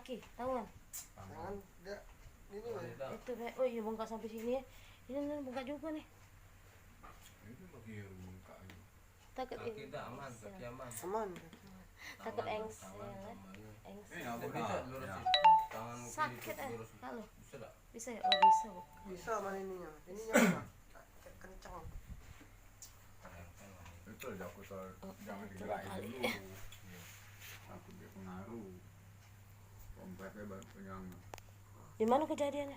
kaki tangan. Tangan enggak ini ya. Itu oh iya bengkak sampai sini ya. Ini bengkak juga nih. Itu bagi bengkak itu. Takut Kaki dah aman, kaki aman. Aman. Takut Tangan engsel. Engsel. Apa Bisa dah? lurus Ya. sih. Tangan kiri Sakit lurus. halo. Bisa tak? Bisa ya? Oh bisa. Bisa mana ininya? Ininya apa? Kencang. Itu aja aku jangan itu digerakin kali. dulu. Aku dia pengaruh. Kompletnya baru penyang. Di mana kejadiannya?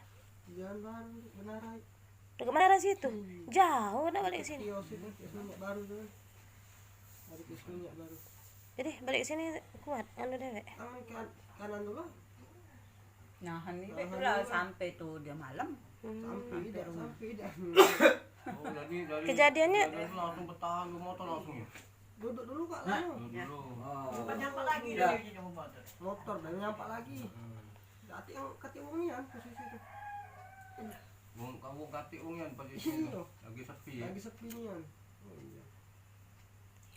Jalan baru Benarai. Dekat mana situ? Jauh udah balik sini. Kios itu kios minyak baru tuh. Ada kios minyak baru. Jadi balik sini kuat anu dewek. Tangan kanan dulu. Nahan itu lah sampai tuh dia malam. Sampai dah. Oh, dari Kejadiannya- dari langsung bertahan ke motor langsung ya. Duduk dulu Kak. Dulu. Bukan nyampe lagi dia nyampe motor. Motor dan nyampak lagi. Berarti yang ketiungian posisi itu. Kamu kati ungian posisi Iya. lagi sepi ya. Lagi sepi nian. Oh iya.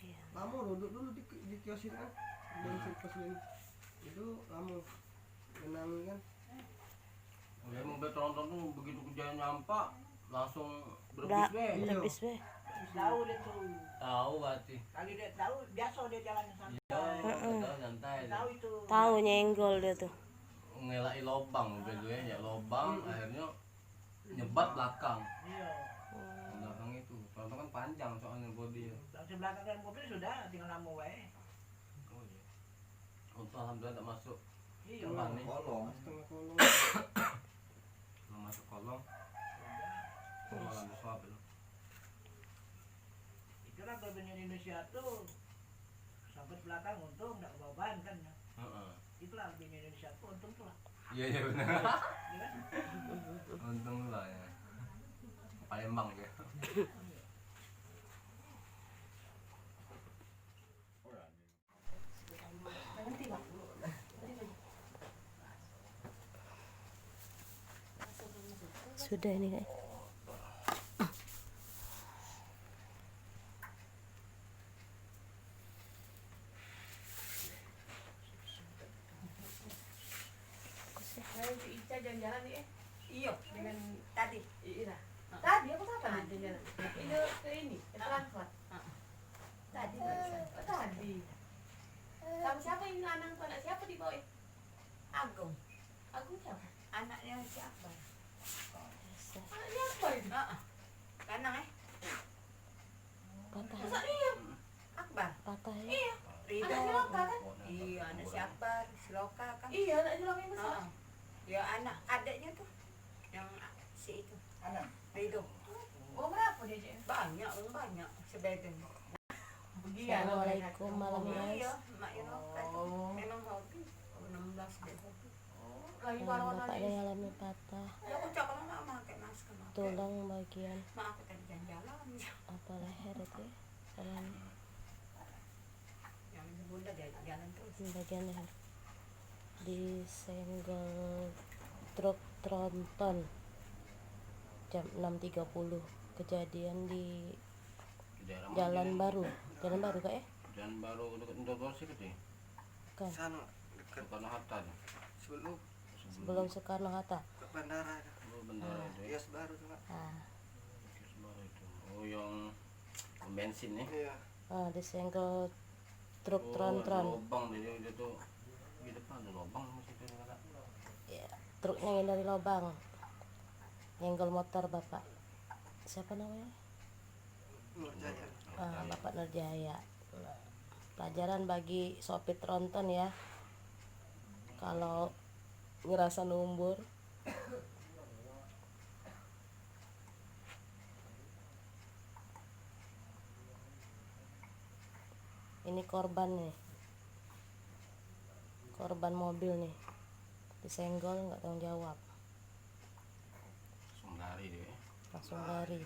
Iya. Kamu duduk dulu di kios itu kan. Bensin pos bensin. Itu kamu menangi kan. Ya mobil tronton tuh begitu kejadian nyampak langsung Udah berbis weh. lebih weh. Tahu dia tuh. Tahu berarti. Kali dia tahu biasa dia jalan santai. Ya, tahu santai. Tahu itu. Tahu nyenggol dia tuh. Ngelai lobang mobil gue ya lobang akhirnya nyebat belakang. Iya. Belakang itu. Tronton kan panjang soalnya bodi. Langsung belakang kan mobil sudah tinggal lama wae. Oh iya. Untuk alhamdulillah tak masuk. Iya. Depan nih. Kolong. Setengah kolong. Belum masuk kolong. Malah besar itu. Itulah kelebihan Indonesia tuh sampai belakang untung enggak beban kan. Heeh. Itulah kelebihan Indonesia tuh untung tuh lah. Iya iya benar. Iya kan? Untung lah ya. Palembang dia. Sudah ini kan. Ica jalan-jalan nih Iya, dengan tadi. Iya. Tadi aku kapan jalan-jalan? Ini ke ini, ke Frankfurt. Tadi. Oh, tadi. Sama siapa ini anak tuh? Anak siapa di bawah? Agung. Agung siapa? Anaknya siapa? Anaknya apa itu? Heeh. Kanang Patah. Masa dia? Akbar. Patah ya. Iya. Ridho. Anak siloka kan? Iya, anak siapa? Siloka kan? Iya, anak siloka yang besar. Heeh. Ya anak adiknya tuh yang si itu. Anak. Ridho. Oh, berapa dia, Cek? Banyak sebagian. Begitu. Assalamualaikum malam guys. Iya, mak Inoka tuh. Oh. Memang hobi. 16 deh hobi. Lagi Yang kawan bapaknya lagi. ngalami patah Ya aku cakap nggak pakai masker. tulang bagian Mak aku tadi jalan-jalan. apa leher itu ya. Sama Yang bunda dia jalan terus. bagian leher disenggol truk tronton jam 6.30 kejadian di Jalan Baru kak ya? Jalan Baru dekat Indogor sih gede. Kan Sana dekat Bukan Hatta tuh. sebelum Soekarno Hatta. ke bandara. Oh bendera itu ya. Kios baru tuh Kak. Nah, Kios baru itu. Oh yang bensin nih. Iya. disenggol truk Oh, tronton. lubang dia tuh di depan ada lubang masih itu kata. Ya, truknya yang dari lubang nyenggol motor bapak siapa namanya? Nur Jaya. Bapak Nurjaya. Nah, pelajaran bagi sopir tronton ya kalau ngerasa numbur. Ini korban nih, korban mobil nih disenggol nggak tanggung jawab Langsung lari dia. langsung lari.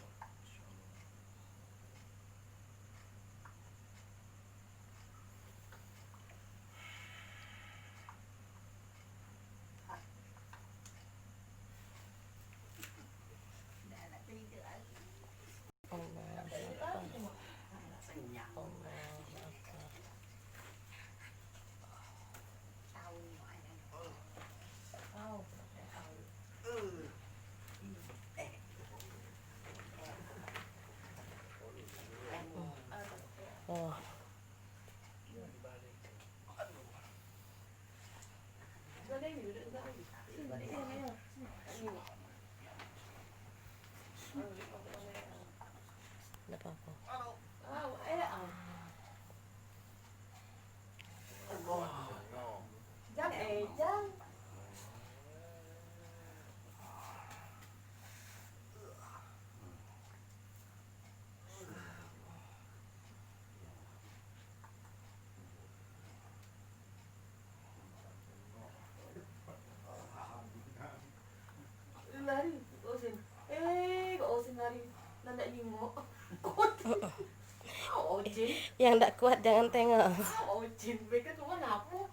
Yang ndak kuat jangan tengok. Oh, Jin, mereka cuma ngapu.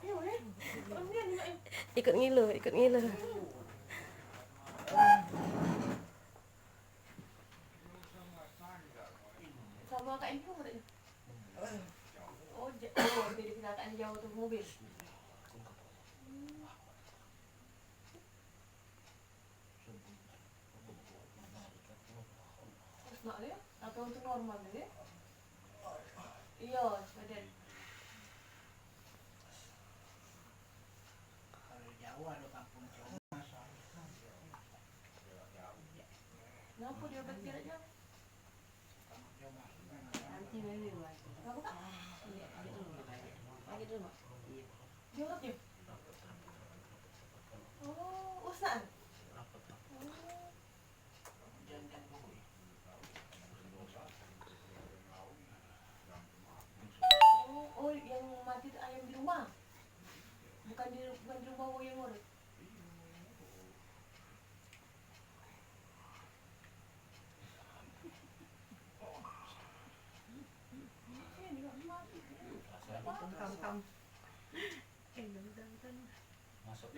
Ayo, perempuan juga. Ikut ngilu, ikut ngilu. Sama Kak Info katanya. Oh, jadi kendaraan jauh tuh mobil. Terus nak dia, atau untuk normal dia? Iya, badan. Kalau jauh ada kampung Comas. Kenapa dia obat jarak jauh? Kampung Comas. Nanti beli dulu. Kenapa Kak? Iya, ada dulu. Lagi dulu, Mak. Iya. Dia obatnya? Oh, usaha. Jangan bohong. Oh, yang mati itu ayam di rumah. Bukan di rumah yang urut. Masuk.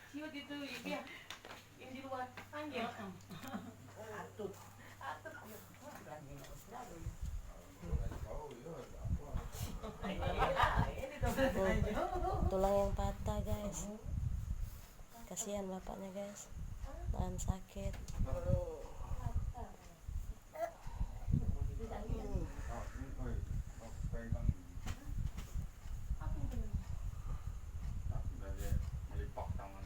Siwat itu ya, yang di luar panjang. Atut. Atut. Ini Tulang yang patah guys. Kasihan bapaknya guys. Tahan sakit. Melipak tangan.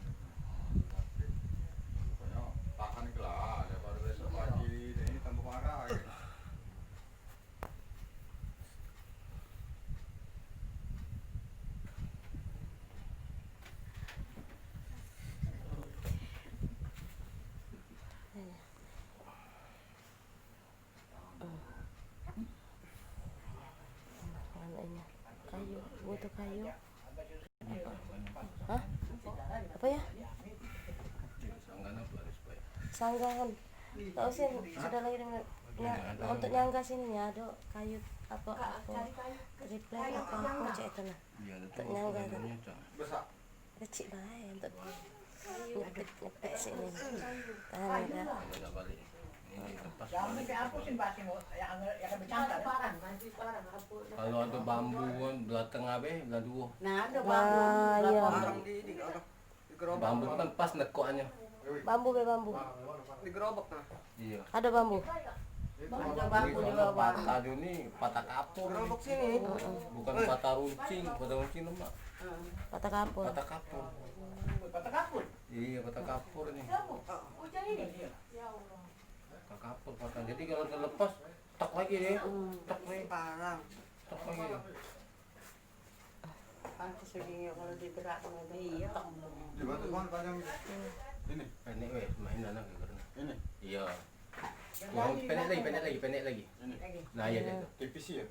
Pokoknya tahan kelah daripada besok pagi ini tambah marah. Mananya kayu, butuh kayu. Hah? Apa ya? Sanggan apa harus baik. Sanggahan. Tahu sih sudah lagi dengan untuk nyangga sininya ada kayu apa replay apa aku cek itu nah. Iya, Untuk nyangga tuh. Besar. Kecil baik untuk nyepet sini. Tahan ada. Kalau balik. Ini lepas. Jangan sampai hapusin pasti mau yang akan bercanda. parang, nanti parang apa. Kalau ada bambu kan belah tengah be, belah dua. Nah, ada Wah, iya. Barang di gerobak. Bambu kan pas nekoannya. Bambu be bambu. Di gerobak nah. Iya. Ada bambu. Bambu juga patah ini patah kapur. Gerobak sini. Bukan patah runcing lemak. Patah kapur. Patah kapur. Patah kapur. Iya, patah kapur ini. Hujan ini? Ya Allah. Patah kapur patah. Jadi kalau terlepas, tak lagi deh. Tak lagi, Parang. tak lagi. Pantas lagi kalau digerakkan iya. Di batu kan panjang ini. Pendek weh, main anak karena. Ini. Iya. Pendek lagi. Ini. Nah, iya itu. Tipis ya.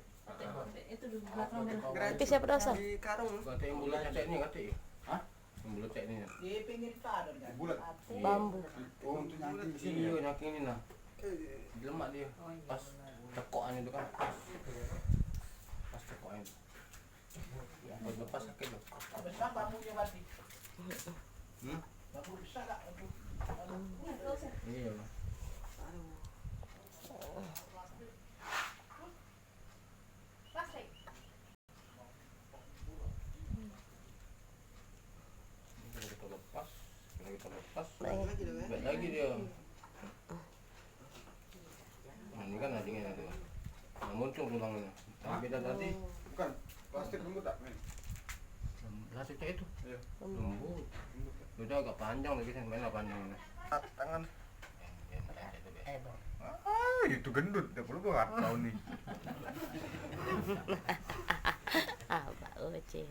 Itu di belakang merah. Tapi siapa dosa? Di karung. Kata yang bulatnya cek ini kata ya. Hah? Yang bulat cek ini. Di pinggir itu ada kan. Bulat. Bambu. Oh, untuk nyangkut di sini Iya, ya. nyaking ini nah. Lemak dia. Pas tekokan itu kan. Pas tekokan itu. Buat lepas sakit loh. Besar bambunya berarti. Hmm? Bambu besar tak? Iya. Plastik. Kalau kita lepas, Baik. Lagi dong ya. baik lagi dia. Nah, ini kan adingnya nanti. Nah, muncul tulangnya. Yang beda tadi. Bukan. Plastik lembut tak, men? Plastiknya itu. Iya. Lembut. Udah agak panjang lagi kan, main panjang ini. Tangan. Yang itu. Ah, itu gendut. Tidak perlu gua tahu nih. Ah, Pak Ucin.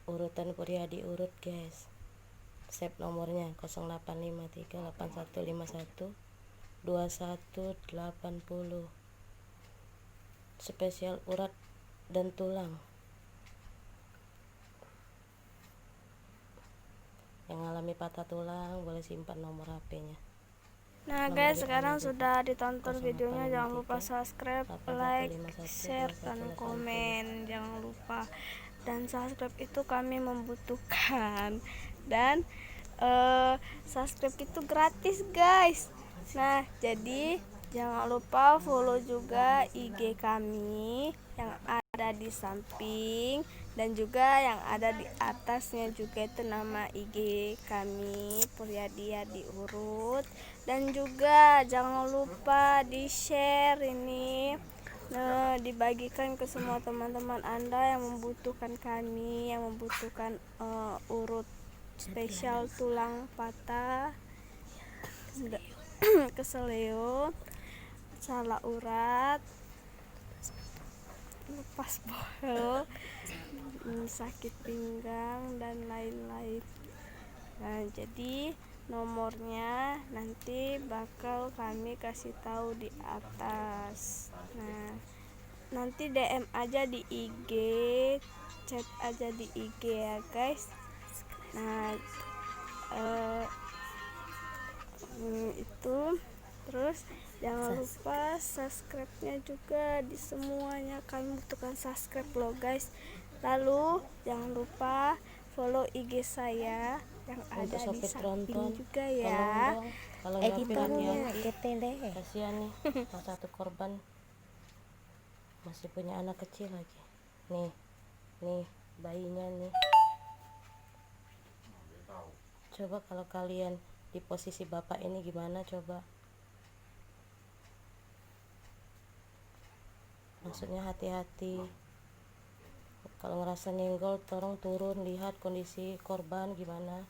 urutan Puryadi urut guys. Save nomornya 085381512180. Spesial urat dan tulang. Yang alami patah tulang boleh simpan nomor HP-nya. Nah guys, sekarang sudah ditonton videonya, jangan lupa subscribe, like, share, dan komen. Jangan lupa, dan subscribe itu kami membutuhkan. Dan subscribe itu gratis guys. Nah jadi jangan lupa follow juga IG kami yang ada di samping, dan juga yang ada di atasnya juga itu nama IG kami, Puryadi Diurut. Dan juga jangan lupa di share ini, dibagikan ke semua teman-teman Anda yang membutuhkan kami, yang membutuhkan urut spesial tulang patah, keseleo, salah urat, lepas bohol, sakit pinggang, dan lain-lain. Nah jadi nomornya nanti bakal kami kasih tahu di atas. Nah nanti DM aja di IG, chat aja di IG ya guys. Nah itu terus jangan lupa subscribe-nya juga di semuanya, kami butuhkan subscribe loh guys. Lalu jangan lupa follow IG saya yang ada di samping juga ya. Kalau editornya kasihan nih, salah satu korban masih punya anak kecil lagi. Nih bayinya nih. Coba kalau kalian di posisi bapak ini gimana coba? Maksudnya hati-hati. Kalau ngerasa nyenggol, tolong turun lihat kondisi korban gimana.